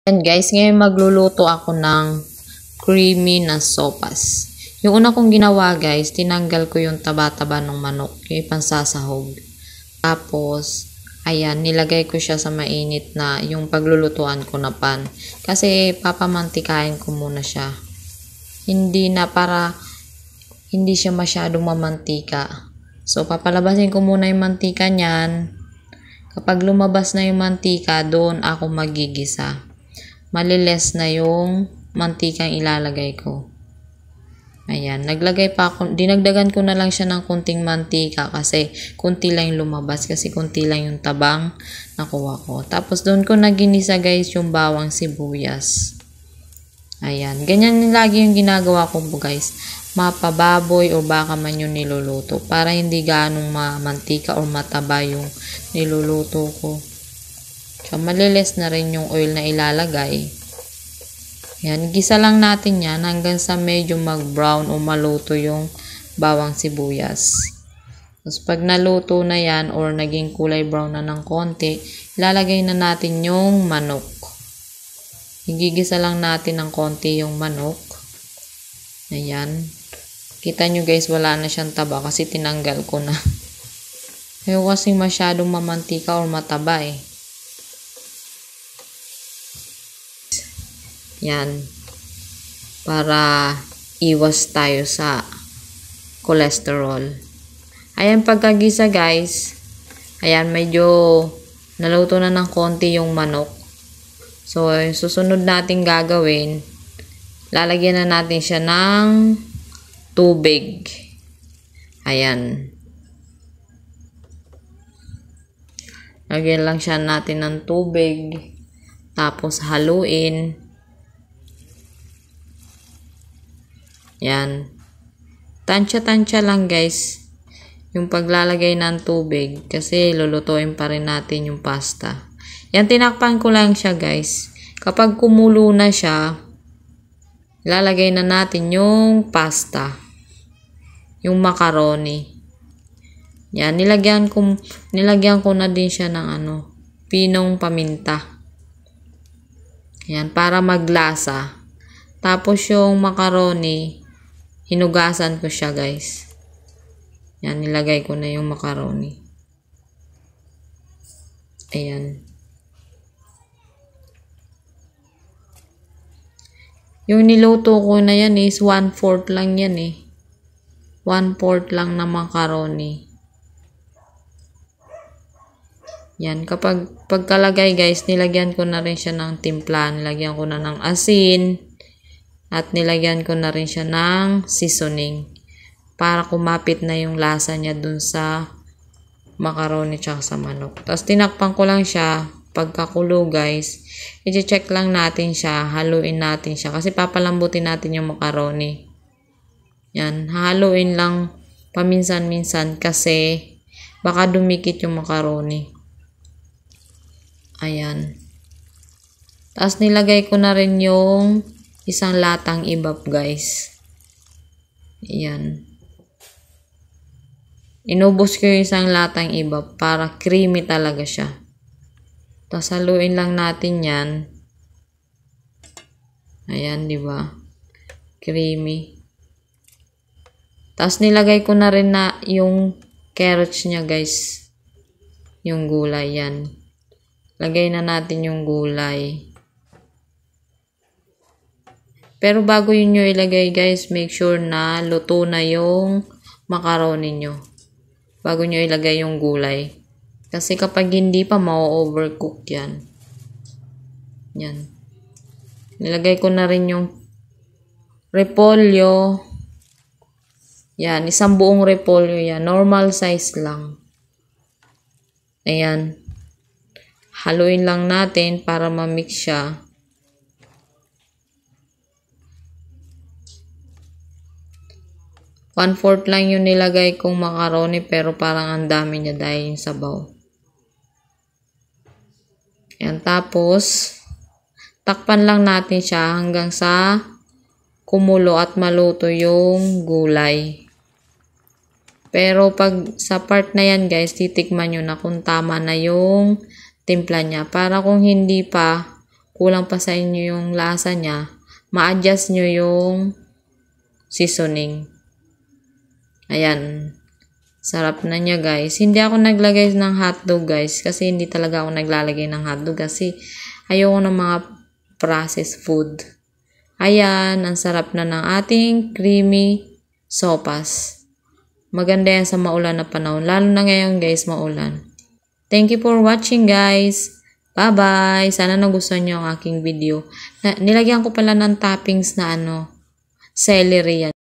And guys, ngayon magluluto ako ng creamy na sopas. Yung una kong ginawa guys, tinanggal ko yung taba-taba ng manok, yung ipansasahog. Tapos, ayan, nilagay ko siya sa mainit na yung paglulutuan ko na pan. Kasi papamantikain ko muna siya. Hindi na para hindi siya masyadong mamantika. So, papalabasin ko muna yung mantika niyan. Kapag lumabas na yung mantika, doon ako magigisa. Maliles na yung mantikang ilalagay ko. Ayan, naglagay pa ako, dinagdagan ko na lang siya ng kunting mantika kasi kunti lang yung lumabas kasi kunti lang yung tabang nakuha ko. Tapos doon ko naginisa guys yung bawang sibuyas. Ayan, ganyan lagi yung ginagawa ko po guys. Mapababoy o baka man yung niluluto para hindi ganong mamantika o mataba yung niluluto ko. So, maliles na rin yung oil na ilalagay. Yan, gisa lang natin yan hanggang sa medyo mag-brown o maluto yung bawang sibuyas. Tapos, pag naluto na yan or naging kulay brown na ng konti, ilalagay na natin yung manok. Igigisa lang natin ng konti yung manok. Ayan. Kita nyo guys, wala na siyang taba kasi tinanggal ko na. Ayaw kasi masyadong mamantika or mataba eh. Yan. Para iwas tayo sa cholesterol. Ayan, pagkagisa guys. Ayan, medyo naluto na ng konti yung manok. So, susunod natin gagawin, lalagyan na natin siya ng tubig. Ayan. Lagyan lang siya natin ng tubig. Tapos, haluin. Yan. Tansya-tansya lang guys yung paglalagay ng tubig kasi lulutuin pa rin natin yung pasta. Yan, tinakpan ko lang siya guys. Kapag kumulo na siya, lalagay na natin yung pasta. Yung macaroni. Yan, nilagyan ko na din siya ng pinong paminta. Yan, para maglasa. Tapos yung macaroni, hinugasan ko siya guys. Yan, nilagay ko na yung macaroni. Ayan. Yung niluto ko na yan is 1/4 lang yan eh. 1/4 lang na macaroni. Yan, pagkalagay guys, nilagyan ko na rin siya ng timpla. Nilagyan ko na ng asin. At nilagyan ko na rin siya ng seasoning para kumapit na yung lasa niya dun sa macaroni tsaka sa manok. Tapos tinakpan ko lang siya. Pagkakulo guys, i-check lang natin siya. Haluin natin siya kasi papalambutin natin yung macaroni. Yan, haluin lang paminsan-minsan kasi baka dumikit yung macaroni. Ayan. Tapos nilagay ko na rin yung isang latang ibap guys. Ayan. Inubos ko yung isang latang ibap para creamy talaga siya. Tapos haluin lang natin yan. Ayan, di ba? Creamy. Tapos nilagay ko na rin na yung carrots niya guys. Yung gulay yan. Lagay na natin yung gulay. Pero bago yun nyo ilagay guys, make sure na luto na yung macaroni nyo. Bago nyo ilagay yung gulay. Kasi kapag hindi pa, ma-overcook yan. Yan. Nilagay ko na rin yung repolyo. Yan, isang buong repolyo yan. Normal size lang. Ayan. Haluin lang natin para ma-mix siya. One-fourth lang yung nilagay kong macaroni pero parang ang dami niya dahil yung sabaw. Yan, tapos takpan lang natin siya hanggang sa kumulo at maluto yung gulay. Pero pag sa part na yan guys, titikman nyo na kung tama na yung timpla niya. Para kung hindi pa, kulang pa sa inyo yung lasa niya, ma-adjust nyo yung seasoning. Ayan. Sarap na niya guys. Hindi ako naglagay ng hotdog guys. Kasi hindi talaga ako naglalagay ng hotdog. Kasi ayoko ng mga processed food. Ayan. Ang sarap na ng ating creamy sopas. Maganda yan sa maulan na panahon. Lalo na ngayon guys, maulan. Thank you for watching guys. Bye-bye. Sana nagustuhan nyo ang aking video. Nilagyan ko pala ng toppings na celery yan.